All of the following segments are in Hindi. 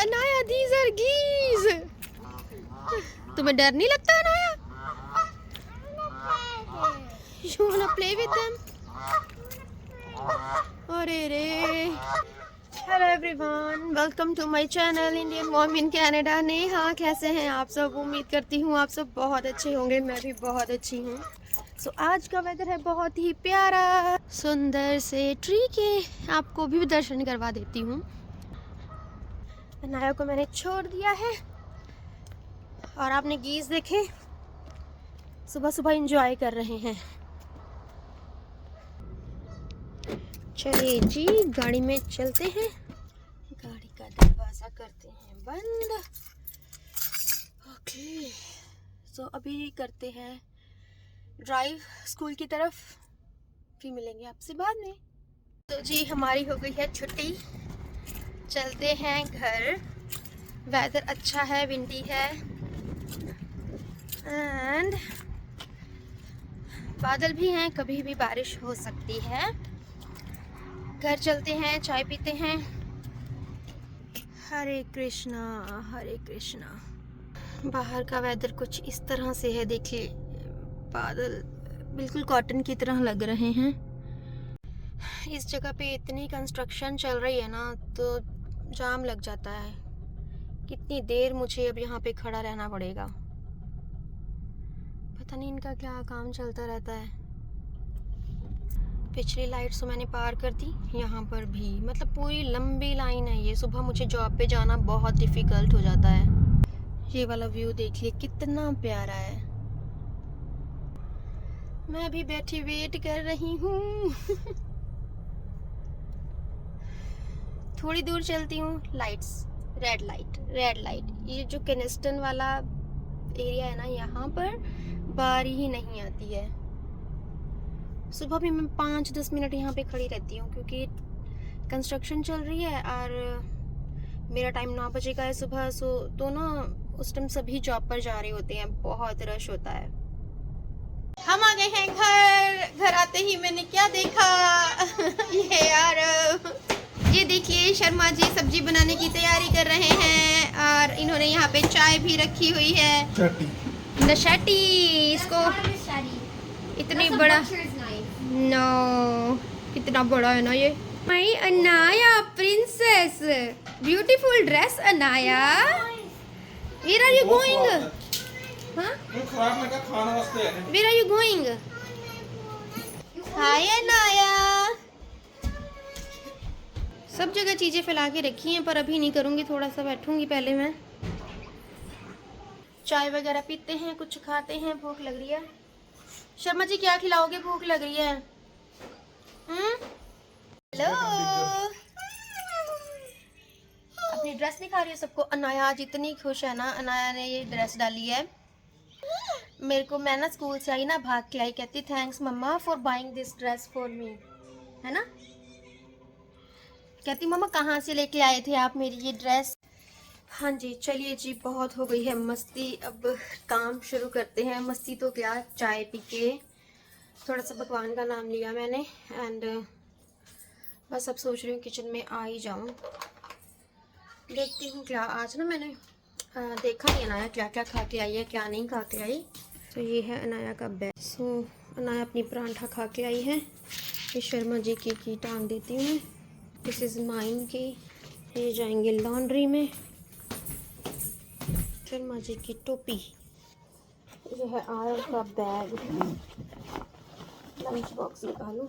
Anaya, these are geese. तुम्हें डर नहीं लगता Anaya? You wanna play with them? अरे रे. Hello everyone, welcome to my channel Indian mom in Canada. Neha, कैसे हैं आप सब? उम्मीद करती हूँ आप सब बहुत अच्छे होंगे। मैं भी बहुत अच्छी हूँ। सो आज का वेदर है बहुत ही प्यारा, सुंदर से ट्री के आपको भी दर्शन करवा देती हूँ। अनाया को मैंने छोड़ दिया है और आपने गीज़ देखे, सुबह सुबह एंजॉय कर रहे हैं। चलिए जी, गाड़ी में चलते हैं। गाड़ी का दरवाज़ा करते हैं बंद। ओके, सो अभी करते हैं ड्राइव स्कूल की तरफ, फिर मिलेंगे आपसे बाद में। तो जी, हमारी हो गई है छुट्टी, चलते हैं घर। वेदर अच्छा है, विंडी है एंड बादल भी हैं, कभी भी बारिश हो सकती है। घर चलते हैं, चाय पीते हैं। हरे कृष्णा हरे कृष्णा। बाहर का वेदर कुछ इस तरह से है, देखिए बादल बिल्कुल कॉटन की तरह लग रहे हैं। इस जगह पे इतनी कंस्ट्रक्शन चल रही है ना, तो जाम लग जाता है। कितनी देर मुझे अब यहाँ पे खड़ा रहना पड़ेगा, पता नहीं इनका क्या काम चलता रहता है। पिछली लाइट्स तो मैंने पार कर दी, यहाँ पर भी मतलब पूरी लंबी लाइन है ये। सुबह मुझे जॉब पे जाना बहुत डिफ़िकल्ट हो जाता है। ये वाला व्यू देखिए कितना प्यारा है। मैं भी बैठी वेट कर रही हूँ। थोड़ी दूर चलती हूँ, लाइट्स, रेड लाइट। ये जो केनिस्टन वाला एरिया है ना, यहाँ पर बारी ही नहीं आती है। सुबह भी मैं 5-10 मिनट यहाँ पे खड़ी रहती हूँ, क्योंकि कंस्ट्रक्शन चल रही है और मेरा टाइम 9 बजे का है सुबह। तो ना उस टाइम सभी जॉब पर जा रहे होते हैं, बहुत रश होता है। हम आ गए हैं घर। घर आते ही मैंने क्या देखा? ये यार, ये देखिए शर्मा जी सब्जी बनाने की तैयारी कर रहे हैं और इन्होंने यहाँ पे चाय भी रखी हुई है। नशाटी इसको, इतनी बड़ा नो, कितना बड़ा है ना ये। My Anaya princess, beautiful dress Anaya. Where are you going? हाँ, where are you going? Hi Anaya. सब जगह चीजें फैला के रखी हैं, पर अभी नहीं करूँगी, थोड़ा सा बैठूंगी पहले मैं। चाय वगैरह पीते हैं, कुछ खाते हैं, भूख लग रही है। शर्मा जी क्या खिलाओगे? भूख लग रही है। हेलो, अपनी ड्रेस दिखा रही है सबको। अनाया आज इतनी खुश है ना, अनाया ने ये ड्रेस डाली है मेरे को। मैं ना स्कूल से आई ना, भाग के आई, कहती thanks mama for buying this dress for me, है ना। कहती मम्मा कहाँ से लेके आए थे आप मेरी ये ड्रेस? हाँ जी, चलिए जी, बहुत हो गई है मस्ती, अब काम शुरू करते हैं। मस्ती तो क्या, चाय पी के थोड़ा सा भगवान का नाम लिया मैंने एंड बस अब सोच रही हूँ किचन में आ ही जाऊँ। देखती हूँ क्या आज ना, मैंने देखा नहीं अनाया क्या क्या खा के आई है, क्या नहीं खा के आई। तो ये है अनाया का बैग। सो अनाया अपनी परांठा खा के आई है। ये शर्मा जी की टांग देती हूँ मैं। दिस इज़ माइन की, ये जाएंगे लॉन्ड्री में। शर्मा जी की टोपी, ये है आयल का बैग। लंच बॉक्स निकालूं।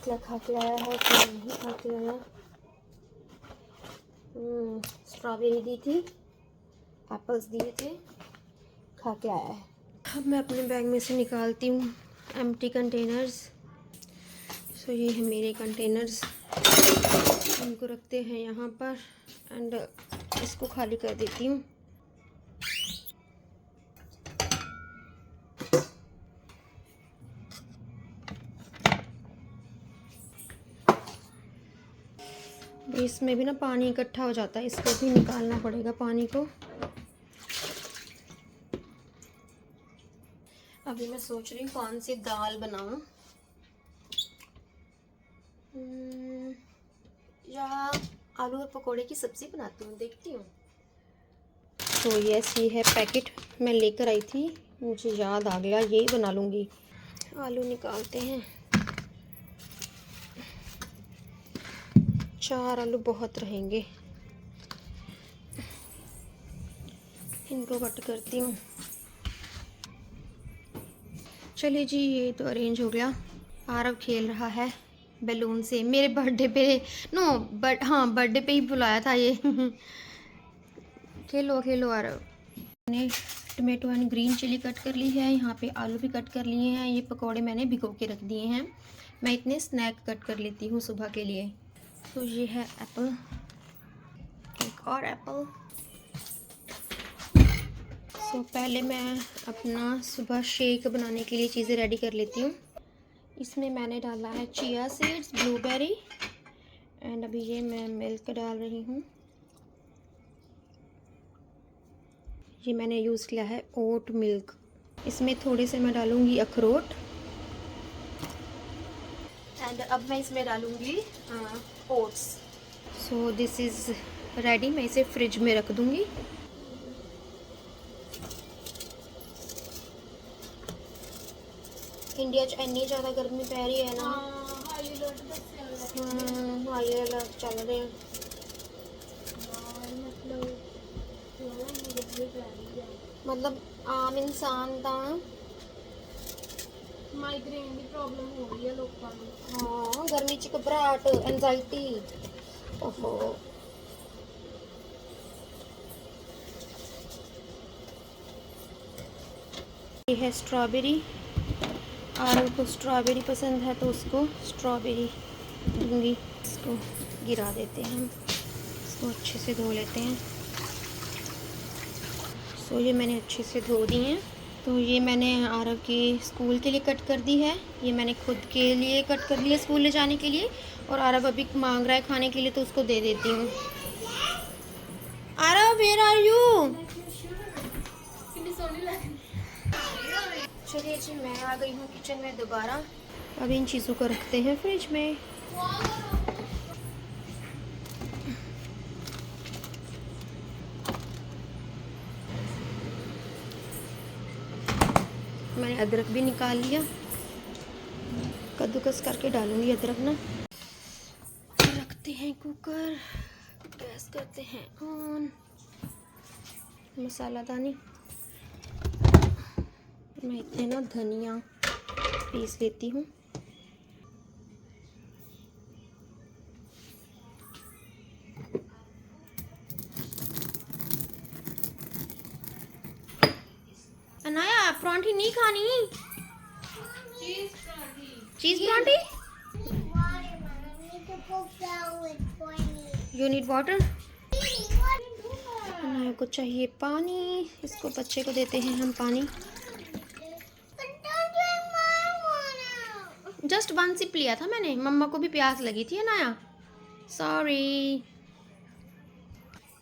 क्या खा के आया है, क्या नहीं खा के आया। स्ट्रॉबेरी दी थी, एप्पल्स दिए थे, खा के आया है। अब मैं अपने बैग में से निकालती हूँ एम्प्टी कंटेनर्स। सो ये है मेरे कंटेनर्स, इनको रखते हैं यहाँ पर एंड इसको खाली कर देती हूँ। इसमें भी ना पानी इकट्ठा हो जाता है, इसको भी निकालना पड़ेगा पानी को। अभी मैं सोच रही हूँ कौन सी दाल बनाऊँ। यहाँ आलू और पकोड़े की सब्ज़ी बनाती हूँ, देखती हूँ। तो यस, ये है पैकेट मैं लेकर आई थी, मुझे याद आ गया यही बना लूँगी। आलू निकालते हैं, 4 आलू बहुत रहेंगे, इनको कट करती हूँ। चलिए जी, ये तो अरेंज हो गया। आरव खेल रहा है बैलून से, मेरे बर्थडे पे, हाँ बर्थडे पे ही बुलाया था ये। खेलो खेलो आरव। मैंने tomato and green chilli cut कर ली है, यहाँ पे आलू भी कट कर लिए हैं, ये पकौड़े मैंने भिगो के रख दिए हैं। मैं इतने स्नैक कट कर लेती हूँ सुबह के लिए। तो ये है एप्पल, एक और एप्पल। सो पहले मैं अपना सुबह शेक बनाने के लिए चीज़ें रेडी कर लेती हूँ। इसमें मैंने डाला है चिया सीड्स, ब्लूबेरी, एंड अभी ये मैं मिल्क डाल रही हूँ। ये मैंने यूज़ किया है ओट मिल्क। इसमें थोड़े से मैं डालूँगी अखरोट, एंड अब मैं इसमें डालूँगी oats. So this is ready. मैं इसे फ्रिज में रख दूँगी। इंडिया च इन्नी ज़्यादा गर्मी पै रही है ना, हाई अलर्ट चल रहे हैं। मतलब आम इंसान का माइग्रेन की प्रॉब्लम हो रही है लोगों को। हाँ, गर्मी च घबराहट, एंजाइटी। ओहो, ये है स्ट्रॉबेरी। आरव को स्ट्रॉबेरी पसंद है तो उसको स्ट्रॉबेरी दूंगी। इसको गिरा देते हैं हम, इसको अच्छे से धो लेते हैं। सो ये मैंने अच्छे से धो दी हैं। तो ये मैंने आरव के स्कूल के लिए कट कर दी है, ये मैंने खुद के लिए कट कर लिया स्कूल ले जाने के लिए, और आरव अभी मांग रहा है खाने के लिए तो उसको दे देती हूँ। Aarav, where are you? चलिए जी, मैं आ गई हूँ किचन में दोबारा। अब इन चीज़ों को रखते हैं फ्रिज में। मैंने अदरक भी निकाल लिया, कद्दूकस करके डालूंगी अदरक ना। रखते हैं कुकर, गैस करते हैं ऑन। मसालादानी, मैं इतने ना धनिया पीस लेती हूँ। अनाया, परांठी नहीं खानी? चीज परांठी? You need water? अनाया को चाहिए पानी, इसको बच्चे को देते हैं हम पानी। जस्ट 1 सिप लिया था मैंने, मम्मा को भी प्यास लगी थी अनाया, सॉरी।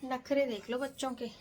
नखरे देख लो बच्चों के।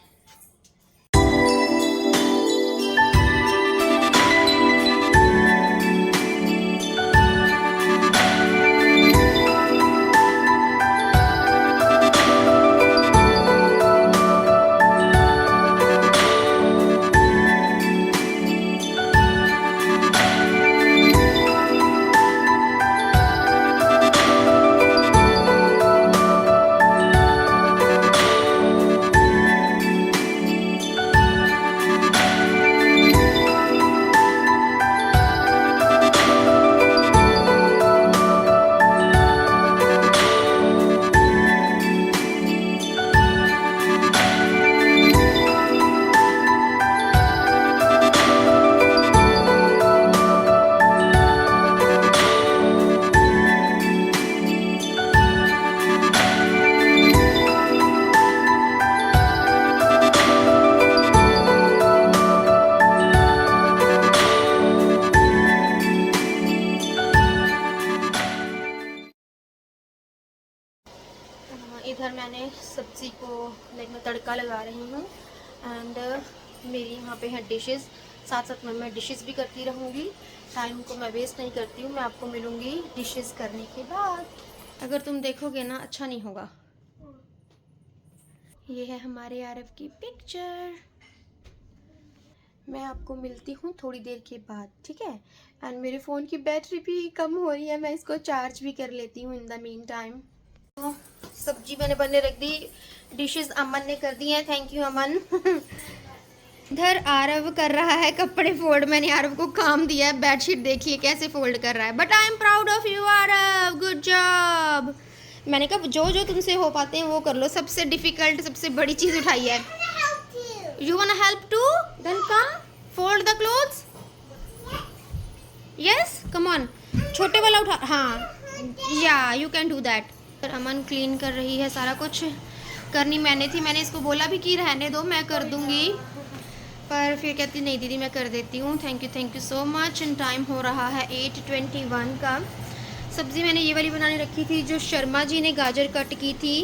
इधर मैंने सब्ज़ी को मैं तड़का लगा रही हूँ, एंड मेरी यहाँ पे है डिशेस, साथ साथ में मैं डिशेस भी करती रहूँगी। टाइम को मैं वेस्ट नहीं करती हूँ। मैं आपको मिलूँगी डिशेस करने के बाद। अगर तुम देखोगे ना अच्छा नहीं होगा। ये है हमारे आरव की पिक्चर। मैं आपको मिलती हूँ थोड़ी देर के बाद, ठीक है। एंड मेरे फ़ोन की बैटरी भी कम हो रही है, मैं इसको चार्ज भी कर लेती हूँ इन द मीन टाइम। तो सब्जी मैंने बनने रख दी, डिशेस अमन ने कर दी हैं, थैंक यू अमन। इधर आरव कर रहा है कपड़े फोल्ड। मैंने आरव को काम दिया है, बेडशीट देखिए कैसे फोल्ड कर रहा है। But I am proud of you Aarav, good job. मैंने कहा जो जो तुमसे हो पाते हैं वो कर लो। सबसे डिफिकल्ट, सबसे बड़ी चीज़ उठाई है। You wanna help too? Then come, fold the clothes. Yes, come on. छोटे वाला उठा, हाँ, yeah, you can do that. Aman clean कर रही है, सारा कुछ करनी मैंने थी। मैंने इसको बोला भी कि रहने दो, मैं कर दूंगी, पर फिर कहती नहीं दीदी मैं कर देती हूँ। Thank you so much. And time हो रहा है 8:21 का। सब्ज़ी मैंने ये वाली बनाने रखी थी जो शर्मा जी ने गाजर कट की थी,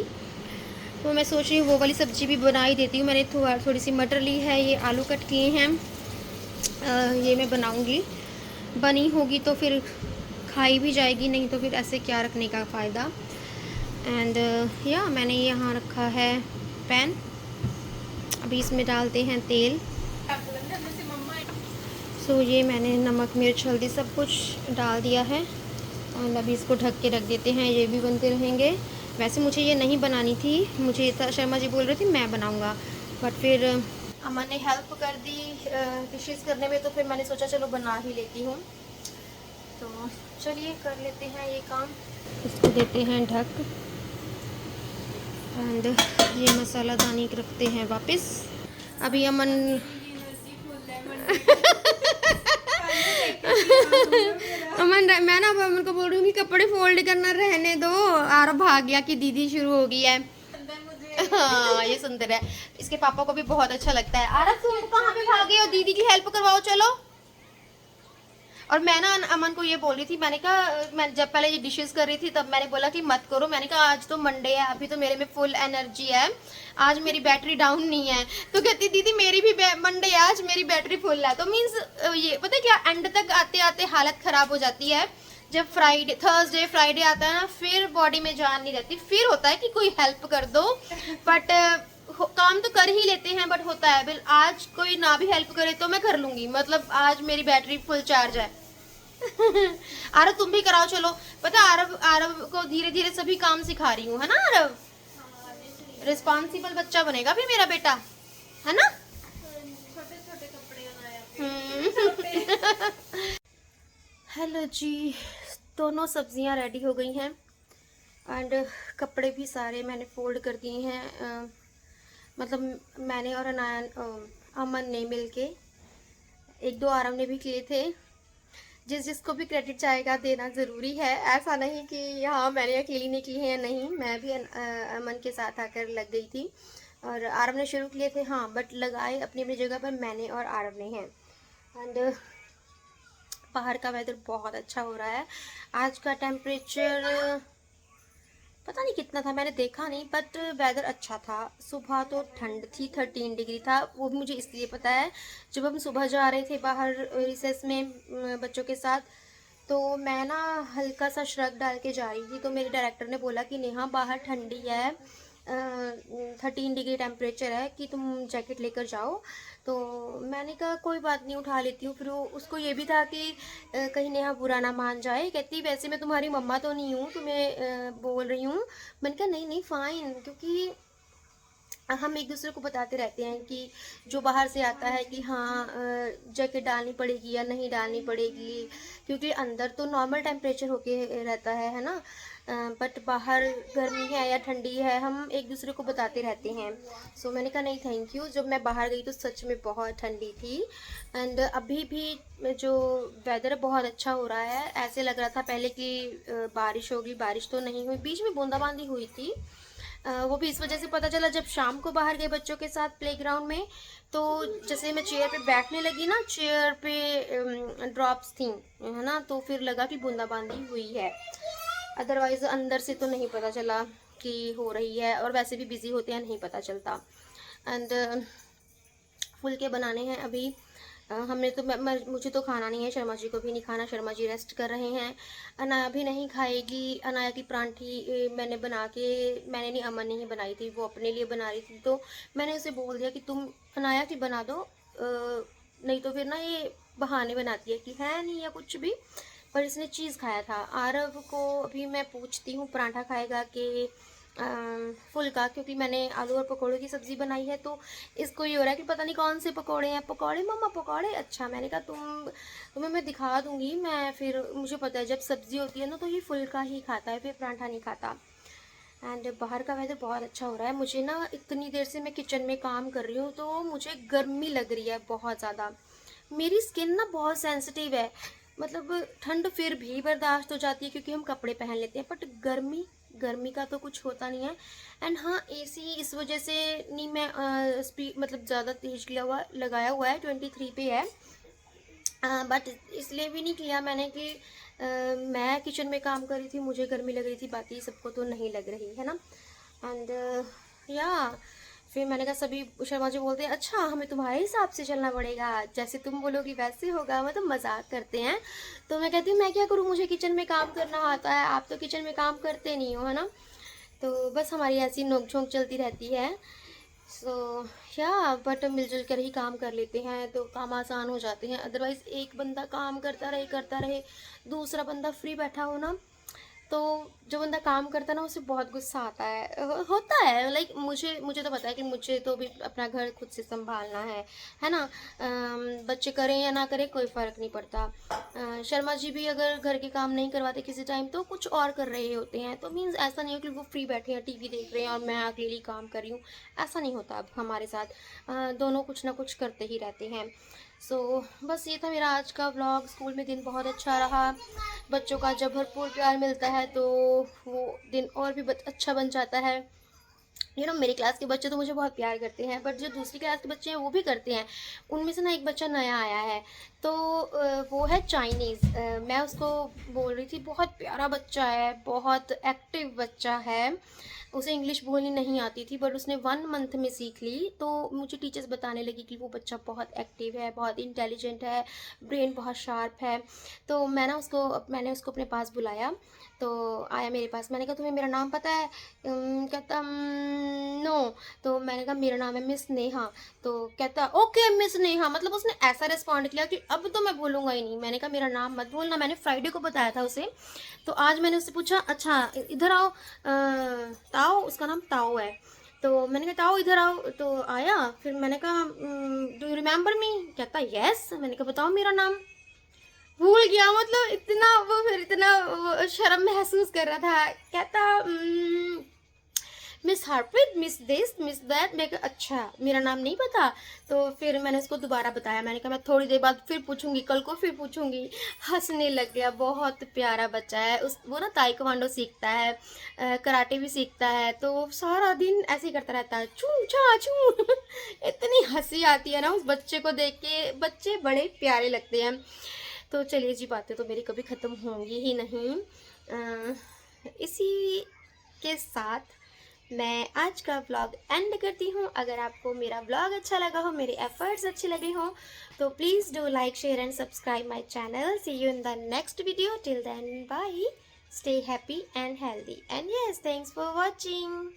तो मैं सोच रही हूँ वो वाली सब्ज़ी भी बना ही देती हूँ। मैंने थोड़ी सी मटर ली है, ये आलू कट किए हैं, ये मैं बनाऊँगी। बनी होगी तो फिर खाई भी जाएगी, नहीं तो फिर ऐसे क्या रखने का फ़ायदा। एंड या मैंने यहाँ रखा है पैन, अभी इसमें डालते हैं तेल। सो ये मैंने नमक मिर्च हल्दी सब कुछ डाल दिया है और अभी इसको ढक के रख देते हैं, ये भी बनते रहेंगे। वैसे मुझे ये नहीं बनानी थी, मुझे शर्मा जी बोल रही थी मैं बनाऊंगा, बट फिर अमन ने हेल्प कर दी डिशेस करने में, तो फिर मैंने सोचा चलो बना ही लेती हूँ। तो चलिए कर लेते हैं ये काम। इसको देते हैं ढक एंड ये मसाला दानी रखते हैं वापस। अभी अमन अमन मैं ना अमन को बोल रही हूँ कि कपड़े फोल्ड करना रहने दो, और भाग गया कि दीदी शुरू हो गई है। हाँ ये सुंदर है, इसके पापा को भी बहुत अच्छा लगता है। आरव तुम कहाँ पे भागे हो, दीदी की हेल्प करवाओ चलो। और मैं ना अमन को ये बोल रही थी, मैंने कहा मैं जब पहले ये डिशेस कर रही थी तब मैंने बोला कि मत करो, मैंने कहा आज तो मंडे है, अभी तो मेरे में फुल एनर्जी है, आज मेरी बैटरी डाउन नहीं है। तो कहती दीदी मेरी भी मंडे है, आज मेरी बैटरी फुल है। तो मीन्स ये पता है क्या, एंड तक आते आते हालत खराब हो जाती है। जब फ्राइडे थर्सडे फ्राइडे आता है ना, फिर बॉडी में जान नहीं रहती, फिर होता है कि कोई हेल्प कर दो, बट काम तो कर ही लेते हैं, बट होता है बिल आज कोई ना भी हेल्प करे तो मैं कर लूंगी, मतलब आज मेरी बैटरी फुल चार्ज है। आरव तुम भी कराओ चलो, पता आरव को धीरे धीरे सभी काम सिखा रही हूँ, है ना आरव? रिस्पॉन्सिबल बच्चा बनेगा भी मेरा बेटा, है ना? छोटे छोटे कपड़े बनाया। हेलो जी, दोनों सब्जियां रेडी हो गई हैं एंड कपड़े भी सारे मैंने फोल्ड कर दिए हैं। मतलब मैंने और अमन ने मिलके, एक दो आरव ने भी किए थे। जिसको भी क्रेडिट चाहेगा देना ज़रूरी है, ऐसा नहीं कि हाँ मैंने अकेली ने की है, नहीं, मैं भी अमन के साथ आकर लग गई थी और आरव ने शुरू किए थे, हाँ, बट लगाए अपनी अपनी जगह पर मैंने और आरव ने हैं। एंड बाहर का वेदर बहुत अच्छा हो रहा है। आज का टेम्परेचर पता नहीं कितना था, मैंने देखा नहीं, बट वेदर अच्छा था। सुबह तो ठंड थी, 13 डिग्री था, वो भी मुझे इसलिए पता है, जब हम सुबह जा रहे थे बाहर रिसेस में बच्चों के साथ, तो मैं ना हल्का सा श्रग डाल के जा रही थी, तो मेरे डायरेक्टर ने बोला कि नेहा बाहर ठंडी है, 13 डिग्री टेम्परेचर है, कि तुम जैकेट लेकर जाओ। तो मैंने कहा कोई बात नहीं उठा लेती हूँ। फिर उसको ये भी था कि कहीं नेहा बुरा ना मान जाए, कहती वैसे मैं तुम्हारी मम्मा तो नहीं हूँ तुम्हें बोल रही हूँ। मैंने कहा नहीं नहीं फ़ाइन, क्योंकि हम एक दूसरे को बताते रहते हैं कि जो बाहर से आता है कि हाँ जैकेट डालनी पड़ेगी या नहीं डालनी पड़ेगी, क्योंकि अंदर तो नॉर्मल टेम्परेचर होके रहता है ना, बट बाहर गर्मी है या ठंडी है हम एक दूसरे को बताते रहते हैं। सो मैंने कहा नहीं थैंक यू। जब मैं बाहर गई तो सच में बहुत ठंडी थी एंड अभी भी जो वेदर बहुत अच्छा हो रहा है। ऐसे लग रहा था पहले कि बारिश होगी, बारिश तो नहीं हुई, बीच में बूंदाबांदी हुई थी। वो भी इस वजह से पता चला जब शाम को बाहर गए बच्चों के साथ प्लेग्राउंड में, तो जैसे मैं चेयर पे बैठने लगी ना, चेयर पे ड्रॉप्स थी, है ना, तो फिर लगा कि बूंदाबांदी हुई है, अदरवाइज अंदर से तो नहीं पता चला कि हो रही है, और वैसे भी बिजी होते हैं नहीं पता चलता। एंड फुलके बनाने हैं अभी, हमने तो मुझे तो खाना नहीं है, शर्मा जी को भी नहीं खाना, शर्मा जी रेस्ट कर रहे हैं। अनाया भी नहीं खाएगी। अनाया की परांठी मैंने बना के, मैंने नहीं, अमन ने ही बनाई थी, वो अपने लिए बना रही थी, तो मैंने उसे बोल दिया कि तुम अनाया की बना दो, नहीं तो फिर ना ये बहाने बनाती है कि है नहीं या कुछ भी। पर इसने चीज़ खाया था। आरव को अभी मैं पूछती हूँ पराठा खाएगा कि फुल्का, क्योंकि मैंने आलू और पकौड़ों की सब्ज़ी बनाई है, तो इसको ये हो रहा है कि पता नहीं कौन से पकौड़े हैं। पकौड़े मम्मा, पकौड़े, अच्छा। मैंने कहा तुम्हें मैं दिखा दूंगी, मैं फिर मुझे पता है जब सब्ज़ी होती है ना तो ये फुल्का ही खाता है, फिर पराठा नहीं खाता। एंड बाहर का वेदर बहुत अच्छा हो रहा है। मुझे ना इतनी देर से मैं किचन में काम कर रही हूँ तो मुझे गर्मी लग रही है बहुत ज़्यादा। मेरी स्किन ना बहुत सेंसिटिव है, मतलब ठंड फिर भी बर्दाश्त हो जाती है क्योंकि हम कपड़े पहन लेते हैं, बट गर्मी, गर्मी का तो कुछ होता नहीं है। एंड हाँ, एसी इस वजह से नहीं, मैं स्पीड मतलब ज़्यादा तेज लगाया हुआ है, 23 पे है, बट इसलिए भी नहीं किया मैंने कि मैं किचन में काम कर रही थी, मुझे गर्मी लग रही थी, बाकी सबको तो नहीं लग रही है ना। एंड या फिर मैंने कहा, सभी शर्मा जी बोलते हैं अच्छा हमें तुम्हारे हिसाब से चलना पड़ेगा, जैसे तुम बोलोगी वैसे होगा, मतलब मजाक करते हैं। तो मैं कहती हूँ मैं क्या करूँ, मुझे किचन में काम करना आता है, आप तो किचन में काम करते नहीं हो, है ना। तो बस हमारी ऐसी नोक झोंक चलती रहती है। सो या बट मिलजुल कर ही काम कर लेते हैं तो काम आसान हो जाते हैं। अदरवाइज़ एक बंदा काम करता रहे, दूसरा बंदा फ्री बैठा हो ना, तो जो बंदा काम करता है ना उसे बहुत गुस्सा आता है, होता है। लाइक मुझे मुझे तो पता है कि मुझे तो भी अपना घर खुद से संभालना है ना। बच्चे करें या ना करें कोई फ़र्क नहीं पड़ता। शर्मा जी भी अगर घर के काम नहीं करवाते किसी टाइम तो कुछ और कर रहे होते हैं, तो मीन्स ऐसा नहीं हो कि वो फ्री बैठे हैं टीवी देख रहे हैं और मैं अकेली काम कर रही हूँ, ऐसा नहीं होता अब हमारे साथ। दोनों कुछ ना कुछ करते ही रहते हैं। सो बस ये था मेरा आज का व्लॉग। स्कूल में दिन बहुत अच्छा रहा, बच्चों का जब भरपूर प्यार मिलता है तो वो दिन और भी अच्छा बन जाता है। मेरी क्लास के बच्चे तो मुझे बहुत प्यार करते हैं, बट जो दूसरी क्लास के बच्चे हैं वो भी करते हैं। उनमें से ना एक बच्चा नया आया है, तो वो है चाइनीज़। मैं उसको बोल रही थी, बहुत प्यारा बच्चा है, बहुत एक्टिव बच्चा है। उसे इंग्लिश बोलनी नहीं आती थी, बट उसने 1 मंथ में सीख ली। तो मुझे टीचर्स बताने लगी कि वो बच्चा बहुत एक्टिव है, बहुत इंटेलिजेंट है, ब्रेन बहुत शार्प है। तो मैंने उसको अपने पास बुलाया, तो आया मेरे पास। मैंने कहा तुम्हें मेरा नाम पता है? कहता नो। तो मैंने कहा मेरा नाम है मिस नेहा। तो कहता ओके मिस नेहा, मतलब उसने ऐसा रिस्पॉन्ड किया कि अब तो मैं बोलूँगा ही नहीं। मैंने कहा मेरा नाम मत बोलना, मैंने फ्राइडे को बताया था उसे। तो आज मैंने उससे पूछा अच्छा इधर आओ, ताओ, उसका नाम ताओ है। तो मैंने कहा ताओ इधर आओ, तो आया। फिर मैंने कहा डू यू रिमेंबर मी? कहता यस। मैंने कहा बताओ मेरा नाम। भूल गया, मतलब इतना वो, फिर इतना वो शर्म महसूस कर रहा था। कहता miss Harpreet, miss this, miss that. मैं कहा अच्छा मेरा नाम नहीं पता। तो फिर मैंने उसको दोबारा बताया, मैंने कहा मैं थोड़ी देर बाद फिर पूछूंगी, कल को फिर पूछूंगी। हंसने लग गया। बहुत प्यारा बच्चा है। वो ना ताइक्वांडो सीखता है, कराटे भी सीखता है, तो सारा दिन ऐसे ही करता रहता है, चू चा चू। इतनी हंसी आती है ना उस बच्चे को देख के, बच्चे बड़े प्यारे लगते हैं। तो चलिए जी, बातें तो मेरी कभी ख़त्म होंगी ही नहीं। इसी के साथ मैं आज का व्लॉग एंड करती हूँ। अगर आपको मेरा व्लॉग अच्छा लगा हो, मेरे एफर्ट्स अच्छे लगे हों, तो please do like, share and subscribe my channel. See you in the next video. Till then bye, stay happy and healthy, and yes, thanks for watching.